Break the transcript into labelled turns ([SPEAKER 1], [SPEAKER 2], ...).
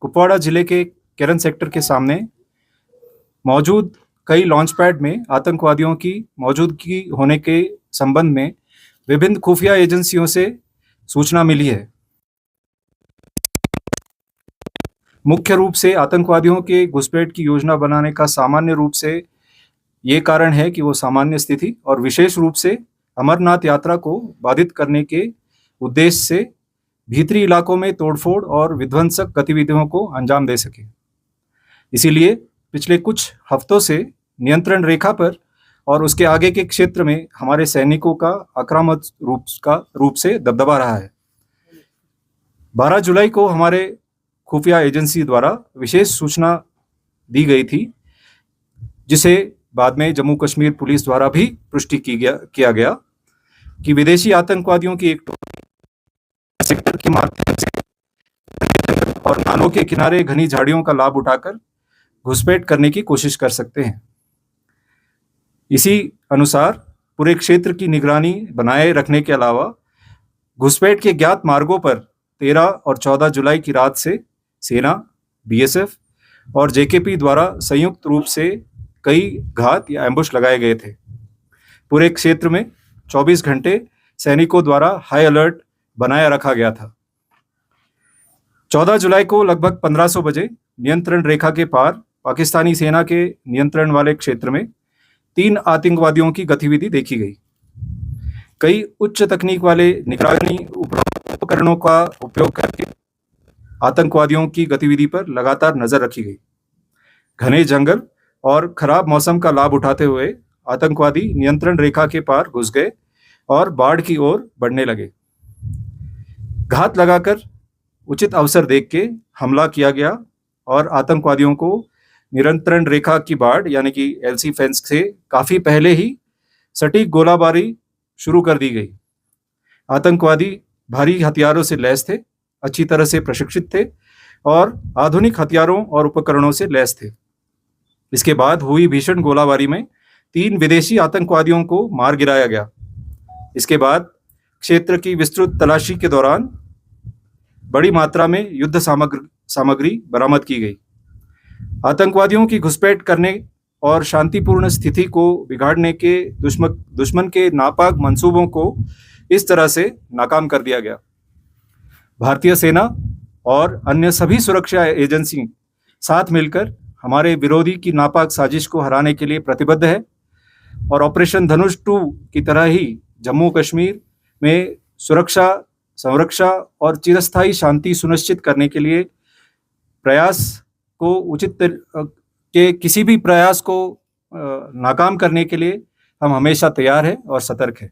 [SPEAKER 1] कुपवाड़ा जिले के केरन सेक्टर के सामने मौजूद कई लॉन्च पैड में आतंकवादियों की मौजूदगी होने के संबंध में विभिन्न खुफिया एजेंसियों से सूचना मिली है। मुख्य रूप से आतंकवादियों के घुसपैठ की योजना बनाने का सामान्य रूप से ये कारण है कि वो सामान्य स्थिति और विशेष रूप से अमरनाथ यात्रा को बाधित करने के उद्देश्य से भीतरी इलाकों में तोड़फोड़ और विध्वंसक गतिविधियों को अंजाम दे सके। इसीलिए पिछले कुछ हफ्तों से नियंत्रण रेखा पर और उसके आगे के क्षेत्र में हमारे सैनिकों का आक्रामक रूप से दबदबा रहा है। 12 जुलाई को हमारे खुफिया एजेंसी द्वारा विशेष सूचना दी गई थी, जिसे बाद में जम्मू कश्मीर पुलिस द्वारा भी पुष्टि किया गया कि विदेशी आतंकवादियों की एक सेक्टर के माध्यम से और नालों के किनारे घनी झाड़ियों का लाभ उठाकर घुसपैठ करने की कोशिश कर सकते हैं। इसी अनुसार पूरे क्षेत्र की निगरानी बनाए रखने के अलावा घुसपैठ के ज्ञात मार्गों पर 13 और 14 जुलाई की रात से सेना, बीएसएफ और जेकेपी द्वारा संयुक्त रूप से कई घात या एम्बुश लगाए गए थे। पूरे क्षेत्र में 24 घंटे सैनिकों द्वारा हाई अलर्ट बनाया रखा गया था। 14 जुलाई को लगभग 1500 बजे नियंत्रण रेखा के पार पाकिस्तानी सेना के नियंत्रण वाले क्षेत्र में 3 आतंकवादियों की गतिविधि देखी गई। कई उच्च तकनीक वाले निगरानी उपकरणों का उपयोग करके आतंकवादियों की गतिविधि पर लगातार नजर रखी गई। घने जंगल और खराब मौसम का लाभ उठाते हुए आतंकवादी नियंत्रण रेखा के पार घुस गए और बाढ़ की ओर बढ़ने लगे। घात लगाकर उचित अवसर देख के हमला किया गया और आतंकवादियों को नियंत्रण रेखा की बाढ़ यानी कि एलसी फेंस से काफी पहले ही सटीक गोलाबारी शुरू कर दी गई। आतंकवादी भारी हथियारों से लैस थे, अच्छी तरह से प्रशिक्षित थे और आधुनिक हथियारों और उपकरणों से लैस थे। इसके बाद हुई भीषण गोलाबारी में 3 विदेशी आतंकवादियों को मार गिराया गया। इसके बाद क्षेत्र की विस्तृत तलाशी के दौरान बड़ी मात्रा में युद्ध सामग्री बरामद की गई। आतंकवादियों की घुसपैठ करने और शांतिपूर्ण स्थिति को बिगाड़ने के दुश्मन के नापाक मंसूबों को इस तरह से नाकाम कर दिया गया। भारतीय सेना और अन्य सभी सुरक्षा एजेंसी साथ मिलकर हमारे विरोधी की नापाक साजिश को हराने के लिए प्रतिबद्ध है और ऑपरेशन धनुष 2 की तरह ही जम्मू कश्मीर में सुरक्षा, संरक्षा और चिरस्थायी शांति सुनिश्चित करने के लिए किसी भी प्रयास को नाकाम करने के लिए हम हमेशा तैयार हैं और सतर्क हैं।